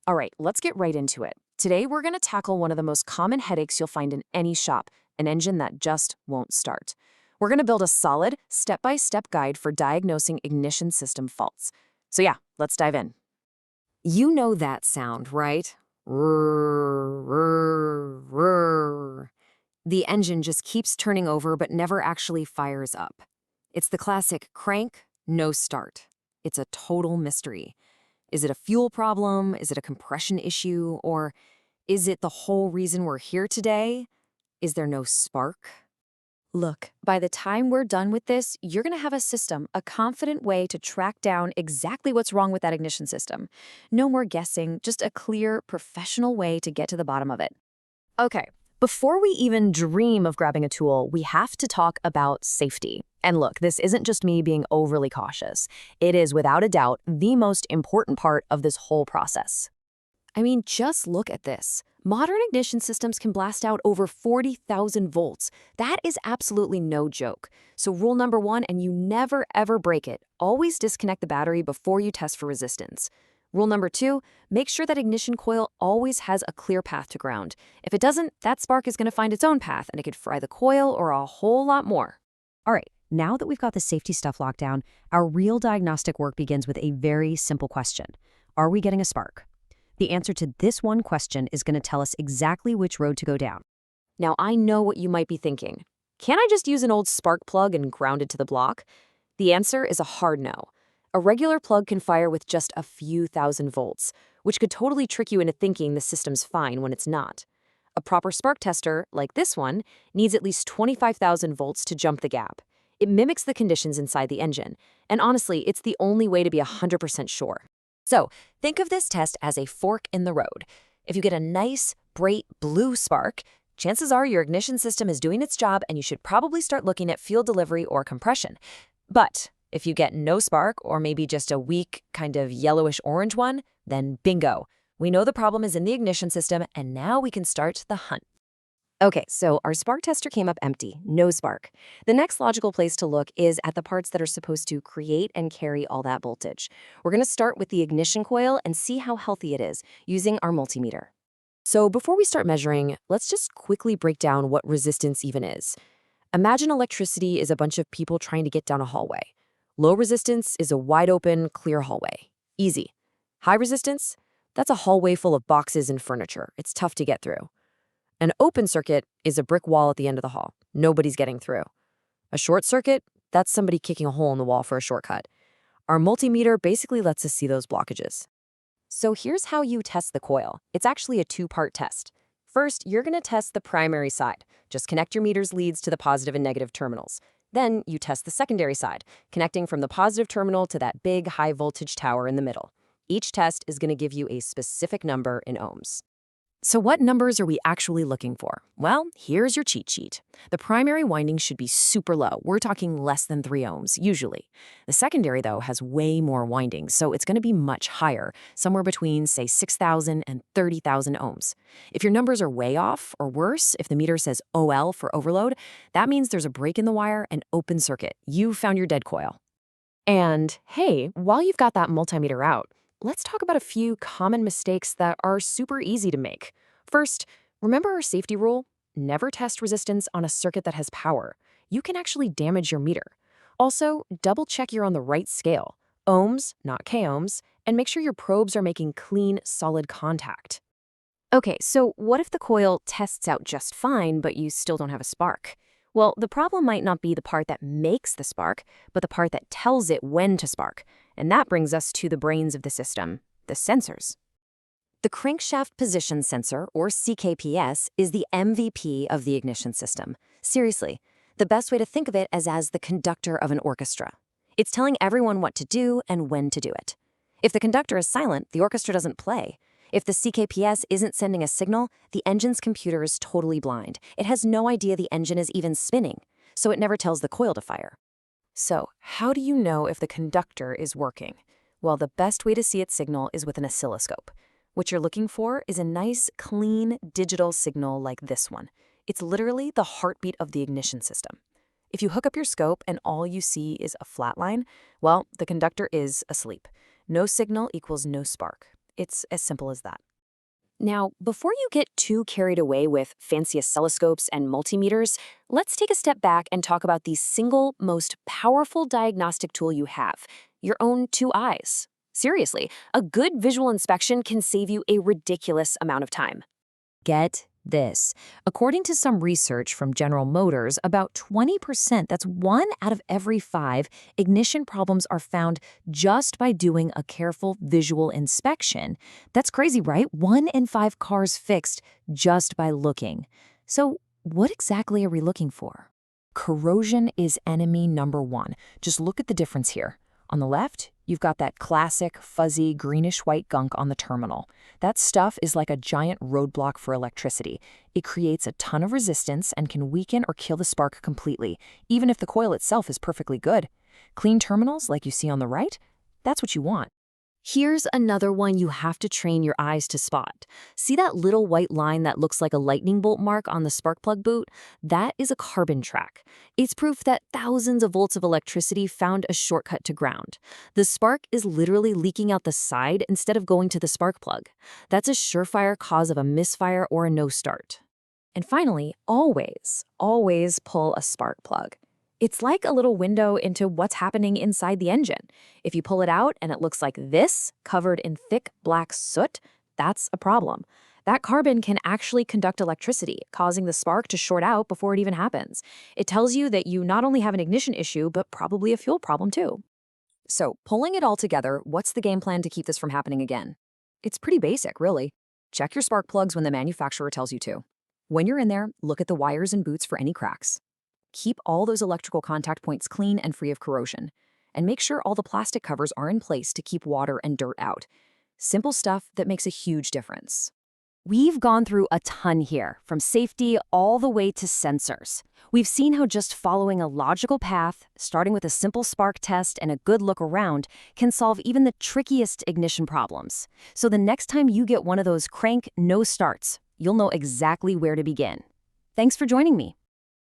All right, let's get right into it. Today, we're going to tackle one of the most common headaches you'll find in any shop, an engine that just won't start. We're going to build a solid, step-by-step guide for diagnosing ignition system faults. So yeah, let's dive in. You know that sound, right? Rrrr, rrrr, rrrr. The engine just keeps turning over but never actually fires up. It's the classic crank, no start. It's a total mystery. Is it a fuel problem? Is it a compression issue? Or is it the whole reason we're here today? Is there no spark? Look, by the time we're done with this, you're going to have a system, a confident way to track down exactly what's wrong with that ignition system. No more guessing, just a clear, professional way to get to the bottom of it. Okay, before we even dream of grabbing a tool, we have to talk about safety. And look, this isn't just me being overly cautious. It is, without a doubt, the most important part of this whole process. I mean, just look at this. Modern ignition systems can blast out over 40,000 volts. That is absolutely no joke. So rule number one, and you never ever break it, always disconnect the battery before you test for resistance. Rule number two, make sure that ignition coil always has a clear path to ground. If it doesn't, that spark is going to find its own path, and it could fry the coil or a whole lot more. All right, now that we've got the safety stuff locked down, our real diagnostic work begins with a very simple question. Are we getting a spark? The answer to this one question is going to tell us exactly which road to go down. Now, I know what you might be thinking. Can't I just use an old spark plug and ground it to the block? The answer is a hard no. A regular plug can fire with just a few thousand volts, which could totally trick you into thinking the system's fine when it's not. A proper spark tester, like this one, needs at least 25,000 volts to jump the gap. It mimics the conditions inside the engine, and honestly, it's the only way to be 100% sure. So, think of this test as a fork in the road. If you get a nice, bright blue spark, chances are your ignition system is doing its job and you should probably start looking at fuel delivery or compression. But if you get no spark or maybe just a weak, kind of yellowish-orange one, then bingo. We know the problem is in the ignition system, and now we can start the hunt. Okay, so our spark tester came up empty, no spark. The next logical place to look is at the parts that are supposed to create and carry all that voltage. We're going to start with the ignition coil and see how healthy it is using our multimeter. So before we start measuring, let's just quickly break down what resistance even is. Imagine electricity is a bunch of people trying to get down a hallway. Low resistance is a wide open, clear hallway. Easy. High resistance? That's a hallway full of boxes and furniture. It's tough to get through. An open circuit is a brick wall at the end of the hall. Nobody's getting through. A short circuit? That's somebody kicking a hole in the wall for a shortcut. Our multimeter basically lets us see those blockages. So here's how you test the coil. It's actually a two-part test. First, you're going to test the primary side. Just connect your meter's leads to the positive and negative terminals. Then you test the secondary side, connecting from the positive terminal to that big high-voltage tower in the middle. Each test is going to give you a specific number in ohms. So what numbers are we actually looking for? Well, here's your cheat sheet. The primary winding should be super low. We're talking less than 3 ohms, usually. The secondary, though, has way more windings, so it's going to be much higher, somewhere between, say, 6,000 and 30,000 ohms. If your numbers are way off, or worse, if the meter says OL for overload, that means there's a break in the wire and open circuit. You found your dead coil. And hey, while you've got that multimeter out, let's talk about a few common mistakes that are super easy to make. First, remember our safety rule? Never test resistance on a circuit that has power. You can actually damage your meter. Also, double check you're on the right scale, ohms, not k-ohms, and make sure your probes are making clean, solid contact. Okay, so what if the coil tests out just fine, but you still don't have a spark? Well, the problem might not be the part that makes the spark, but the part that tells it when to spark. And that brings us to the brains of the system, the sensors. The crankshaft position sensor, or CKPS, is the MVP of the ignition system. Seriously, the best way to think of it is as the conductor of an orchestra. It's telling everyone what to do and when to do it. If the conductor is silent, the orchestra doesn't play. If the CKPS isn't sending a signal, the engine's computer is totally blind. It has no idea the engine is even spinning, so it never tells the coil to fire. So, how do you know if the conductor is working? Well, the best way to see its signal is with an oscilloscope. What you're looking for is a nice, clean, digital signal like this one. It's literally the heartbeat of the ignition system. If you hook up your scope and all you see is a flat line, well, the conductor is asleep. No signal equals no spark. It's as simple as that. Now, before you get too carried away with fancy oscilloscopes and multimeters, let's take a step back and talk about the single most powerful diagnostic tool you have, your own two eyes. Seriously, a good visual inspection can save you a ridiculous amount of time. Get this. According to some research from General Motors, about 20%, that's 1 out of every 5, ignition problems are found just by doing a careful visual inspection. That's crazy, right? 1 in 5 cars fixed just by looking. So, what exactly are we looking for? Corrosion is enemy number 1. Just look at the difference here. On the left, you've got that classic, fuzzy, greenish-white gunk on the terminal. That stuff is like a giant roadblock for electricity. It creates a ton of resistance and can weaken or kill the spark completely, even if the coil itself is perfectly good. Clean terminals, like you see on the right, that's what you want. Here's another one you have to train your eyes to spot. See that little white line that looks like a lightning bolt mark on the spark plug boot? That is a carbon track. It's proof that thousands of volts of electricity found a shortcut to ground. The spark is literally leaking out the side instead of going to the spark plug. That's a surefire cause of a misfire or a no start. And finally, always pull a spark plug. It's like a little window into what's happening inside the engine. If you pull it out and it looks like this, covered in thick black soot, that's a problem. That carbon can actually conduct electricity, causing the spark to short out before it even happens. It tells you that you not only have an ignition issue, but probably a fuel problem too. So, pulling it all together, what's the game plan to keep this from happening again? It's pretty basic, really. Check your spark plugs when the manufacturer tells you to. When you're in there, look at the wires and boots for any cracks. Keep all those electrical contact points clean and free of corrosion. And make sure all the plastic covers are in place to keep water and dirt out. Simple stuff that makes a huge difference. We've gone through a ton here, from safety all the way to sensors. We've seen how just following a logical path, starting with a simple spark test and a good look around, can solve even the trickiest ignition problems. So the next time you get one of those crank no starts, you'll know exactly where to begin. Thanks for joining me.